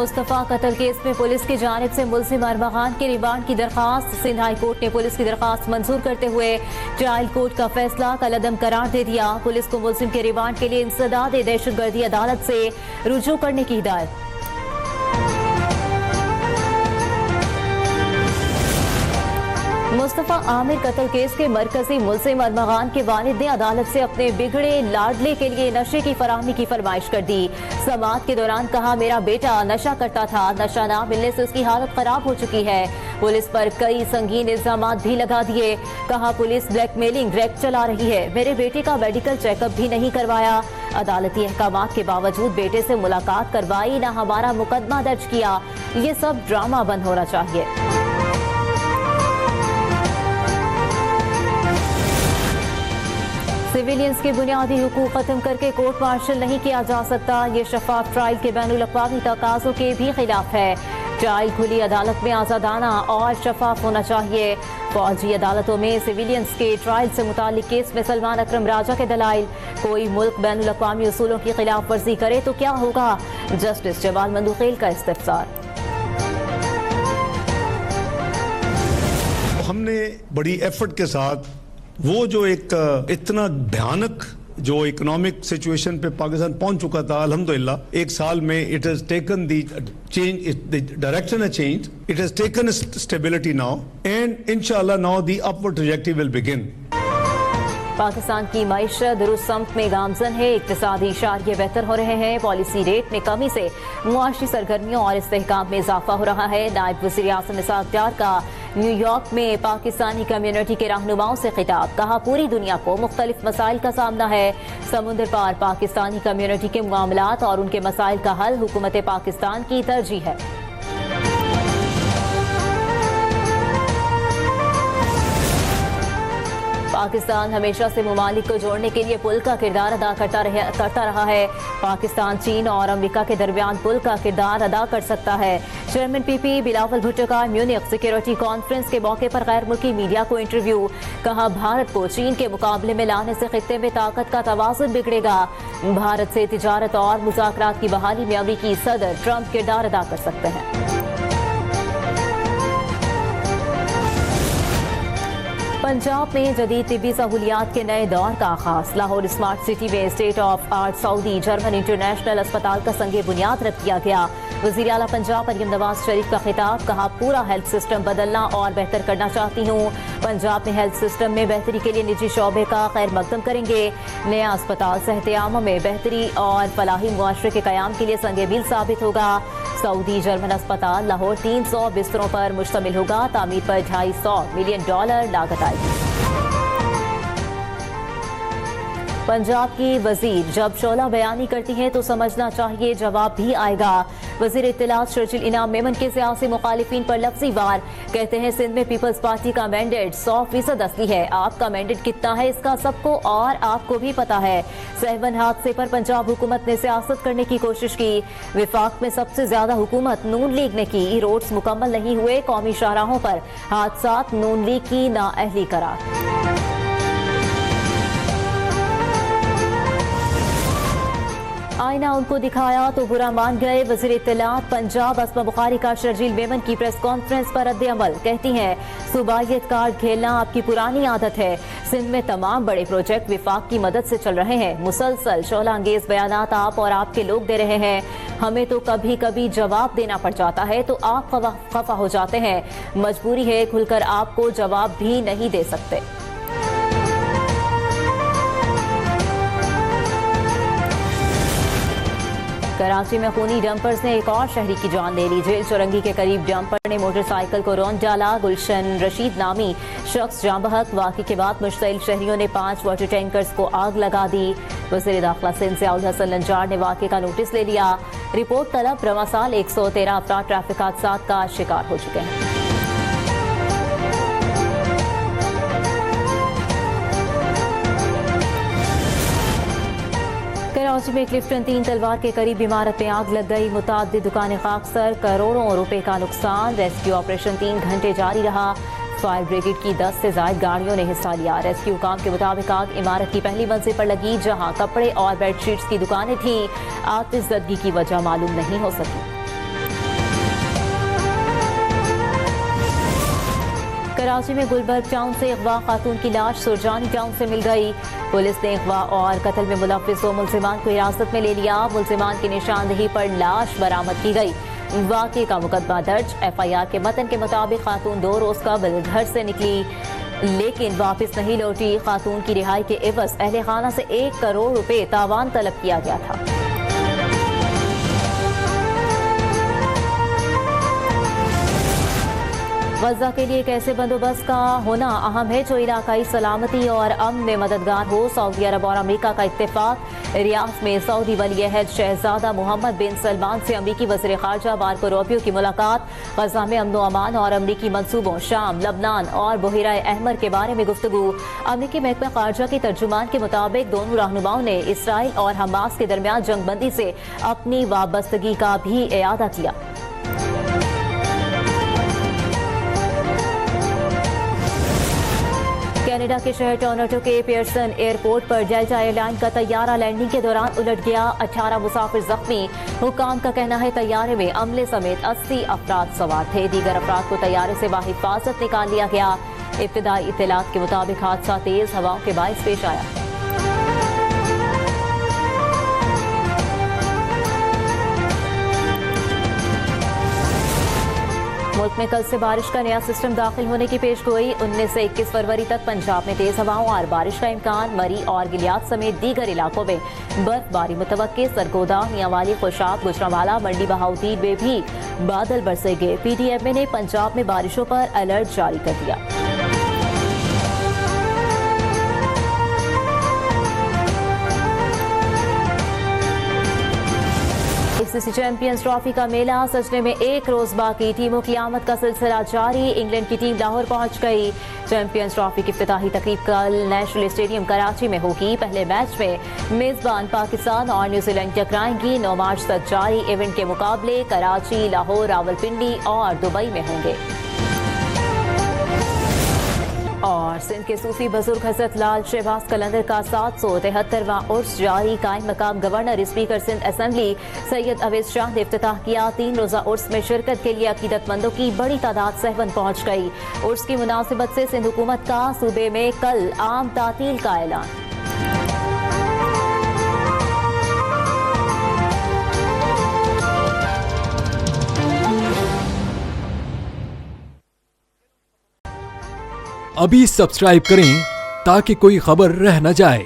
मुस्तफा कत्ल केस में पुलिस की जानिब से मुलजिम अरमगान के रिमांड की दरखास्त। सिंध हाई कोर्ट ने पुलिस की दरखास्त मंजूर करते हुए ट्रायल कोर्ट का फैसला कलअदम करार दे दिया। पुलिस को मुलजिम के रिमांड के लिए इंसदाद दहशतगर्दी अदालत से रुजू करने की हिदायत। मुस्तफा आमिर कत्ल केस के मरकजी मुलजिम अरमगान के वालिद ने अदालत से अपने बिगड़े लाडले के लिए नशे की फराहमी की फरमाइश कर दी। समाअत के दौरान कहा, मेरा बेटा नशा करता था, नशा ना मिलने से उसकी हालत खराब हो चुकी है। पुलिस पर कई संगीन इल्जाम भी लगा दिए। कहा, पुलिस ब्लैकमेलिंग रैकेट चला रही है, मेरे बेटे का मेडिकल चेकअप भी नहीं करवाया। अदालती अहकामात के बावजूद बेटे से मुलाकात करवाई, न हमारा मुकदमा दर्ज किया। ये सब ड्रामा बंद होना चाहिए। सिविलियंस के बुनियादी हुकूक खत्म करके कोर्ट मार्शल नहीं किया जा सकता। ये शफाफ ट्रायल के बैनुल-अक़वामी तकाज़ों के भी खिलाफ है। ट्रायल खुली अदालत में आज़ादाना और शफाफ होना चाहिए। फौजी अदालतों में सिविलियंस के ट्रायल से मुतालिक केस में सलमान अकरम राजा के दलाइल। कोई मुल्क बैनुल-अक़वामी उसूलों की खिलाफ वर्जी करे तो क्या होगा? जस्टिस जमाल मंदुखेल का इस्तिफ़सार। हमने बड़ी एफर्ट के साथ वो जो एक इतना भयानक जो इकोनॉमिक सिचुएशन पे पाकिस्तान पहुंच चुका था, अल्हम्दुलिल्लाह एक साल में it has taken the change, the direction has change, it has taken stability now and इंशाल्लाह now the upward trajectory will begin. Pakistan की मईशत दुरुस्त समत में गामजन है। इक्तिसादी इशारे बेहतर हो रहे हैं। पॉलिसी रेट में कमी से मुआशी सरगर्मियों और इस्तेहकाम में इजाफा हो रहा है। नायब वज़ीर आज़म निसार अख्तियार का न्यूयॉर्क में पाकिस्तानी कम्युनिटी के रहनुमाओं से खिताब। कहा, पूरी दुनिया को मुख्तलिफ मसाइल का सामना है। समुद्र पार पाकिस्तानी कम्युनिटी के मामलात और उनके मसाइल का हल हुकूमत पाकिस्तान की तरजीह है। पाकिस्तान हमेशा से ममालिक को जोड़ने के लिए पुल का किरदार अदा करता रहा है। पाकिस्तान चीन और अमेरिका के दरमियान पुल का किरदार अदा कर सकता है। चेयरमैन पीपी बिलावल भुट्टो का म्यूनिख सिक्योरिटी कॉन्फ्रेंस के मौके पर गैर मुल्की मीडिया को इंटरव्यू। कहा, भारत को चीन के मुकाबले में लाने से खित्ते में ताकत का तवाज़ुन बिगड़ेगा। भारत से तिजारत और मुज़ाकरात की बहाली में अमेरिकी सदर ट्रंप किरदार अदा कर सकते हैं। पंजाब में जदीद तिब्बी सहूलियात के नए दौर का आगाज। लाहौर स्मार्ट सिटी में state of art Saudi German international अस्पताल का संगे बुनियाद रख दिया गया। वज़ीर आला पंजाब मरियम नवाज शरीफ का खिताब। कहा, पूरा हेल्थ सिस्टम बदलना और बेहतर करना चाहती हूँ। पंजाब में हेल्थ सिस्टम में बेहतरी के लिए निजी शोबे का खैर मकदम करेंगे। नया अस्पताल सेहत-ए-आमा में बेहतरी और फलाही मुआशरे के कयाम के लिए संगे मील साबित होगा। सऊदी जर्मन अस्पताल लाहौर 300 बिस्तरों पर मुश्तमिल होगा। तामीर पर $250 मिलियन लागत आएगी। पंजाब की वजीर जब शोला बयानी करती हैं तो समझना चाहिए जवाब भी आएगा। वजीर इत्तलात शर्जिल इनाम मेमन के सियासी मुखालिफिन पर लफ्जी वार। कहते हैं, सिंध में पीपल्स पार्टी का मैंडेट 100% असली है। आपका मैंडेट कितना है इसका सबको और आपको भी पता है। सहवन हादसे पर पंजाब हुकूमत ने सियासत करने की कोशिश की। विफाक में सबसे ज्यादा हुकूमत नून लीग ने की। रोड्स मुकम्मल नहीं हुए। कौमी शाहराहों पर हादसात नून लीग की नाअहली करार। आईना उनको दिखाया तो बुरा मान गए। वज़ीर इत्तलात पंजाब अस्मा बुखारी का शर्जील मेमन की प्रेस कॉन्फ्रेंस पर रद्द अमल। कहती हैं, सूबाइयत कार्ड खेलना आपकी पुरानी आदत है। सिंध में तमाम बड़े प्रोजेक्ट विफाक की मदद से चल रहे हैं। मुसलसल शोला अंगेज बयानात आप और आपके लोग दे रहे हैं। हमें तो कभी कभी जवाब देना पड़ जाता है तो आप खफा हो जाते हैं। मजबूरी है, खुलकर आपको जवाब भी नहीं दे सकते। कराची में खूनी डंपर्स ने एक और शहरी की जान ले ली। जेल चौरंगी के करीब डंपर ने मोटरसाइकिल को रौंद डाला। गुलशन रशीद नामी शख्स जाँ बहक। वाक़े के बाद मुश्तइल शहरियों ने 5 वाटर टैंकर्स को आग लगा दी। वज़ीर दाखिला सिंध ज़ियाउल हसन लंजार ने वाक़े का नोटिस ले लिया। रिपोर्ट तलब। रवा साल 113 अफराद ट्रैफिक हादसात का शिकार हो चुके हैं। कराची में क्लिफ्टन 3 तलवार के करीब इमारत में आग लग गई। मुताद्दिद दुकानें खाकसर। करोड़ों रुपए का नुकसान। रेस्क्यू ऑपरेशन 3 घंटे जारी रहा। फायर ब्रिगेड की 10 से ज्यादा गाड़ियों ने हिस्सा लिया। रेस्क्यू काम के मुताबिक आग इमारत की पहली मंजिल पर लगी, जहां कपड़े और बेडशीट्स की दुकानें थीं। आतिशज़दगी की वजह मालूम नहीं हो सकी। कराची में गुलबर्ग टाउन से अगवा खातून की लाश सुरजानी टाउन से मिल गई। पुलिस ने अगवा और कत्ल में मुलव्विस 2 मुलजिमान को हिरासत में ले लिया। मुलजिमान की निशानदेही पर लाश बरामद की गई। वाक़े का मुकदमा दर्ज। FIR के मतन के मुताबिक खातून 2 रोज कबल घर से निकली लेकिन वापस नहीं लौटी। खातून की रिहाई के एवज अहले खाना से 1 करोड़ रुपए तावान तलब किया गया था। गज़ा के लिए एक ऐसे बंदोबस्त का होना अहम है जो इलाकाई सलामती और अमन में मददगार हो। सऊदी अरब और अमरीका का इत्तेफाक। रियाद में सऊदी वली अहद शहजादा मोहम्मद बिन सलमान से अमरीकी वज़ीर ख़ारजा मार्को रूबियो की मुलाकात। गज़ा में अमन व अमान और अमरीकी मंसूबों शाम, लबनान और बहिरा अहमर के बारे में गुफ्तगू। अमरीकी महकमा ख़ारजा के तर्जुमान के मुताबिक दोनों रहनुमाओं ने इसराइल और हमास के दरमियान जंगबंदी से अपनी वाबस्तगी का भी इयादा किया। कनाडा के शहर टोरंटो के पियर्सन एयरपोर्ट पर डेल्टा एयरलाइन का तैयारा लैंडिंग के दौरान उलट गया। 18 मुसाफिर जख्मी। हुकाम का कहना है तैयारे में अमले समेत 80 अफराद सवार थे। दीगर अफराद को तैयारे से बाहिफाजत निकाल लिया गया। इब्तिदाई इत्तलात के मुताबिक हादसा तेज हवाओं के बाइस पेश आया। मुल्क में कल से बारिश का नया सिस्टम दाखिल होने की पेशगोई। 19 से 21 फरवरी तक पंजाब में तेज हवाओं और बारिश का इम्कान। मरी और गिलियात समेत दीगर इलाकों में बर्फबारी मुतवक्के। सरगोदा, मियांवाली, खुशाब, गुजरांवाला, मंडी बहाउद्दीन में भी बादल बरसेंगे। PTM ने पंजाब में बारिशों पर अलर्ट जारी कर दिया। ICC चैंपियंस ट्रॉफी का मेला सजने में 1 रोज बाकी। टीमों की आमद का सिलसिला जारी। इंग्लैंड की टीम लाहौर पहुंच गई। चैंपियंस ट्रॉफी की इफ्तिताही तकरीब कल नेशनल स्टेडियम कराची में होगी। पहले मैच में मेजबान पाकिस्तान और न्यूजीलैंड टकराएंगी। 9 मार्च तक जारी इवेंट के मुकाबले कराची, लाहौर, रावलपिंडी और दुबई में होंगे। और सिंध के सूफी बुजुर्ग हजरत लाल शहबाज कलंदर का 773वां उर्स जारी। कायम मकाम governor speaker Sindh assembly Syed Awais Shah ने इफ्तिताह किया। 3 रोजा उर्स में शिरकत के लिए अकीदतमंदों की बड़ी तादाद सहवन पहुंच गई। उर्स की मुनासिबत से सिंध हुकूमत का सूबे में कल आम तातील का ऐलान। अभी सब्सक्राइब करें ताकि कोई खबर रह न जाए।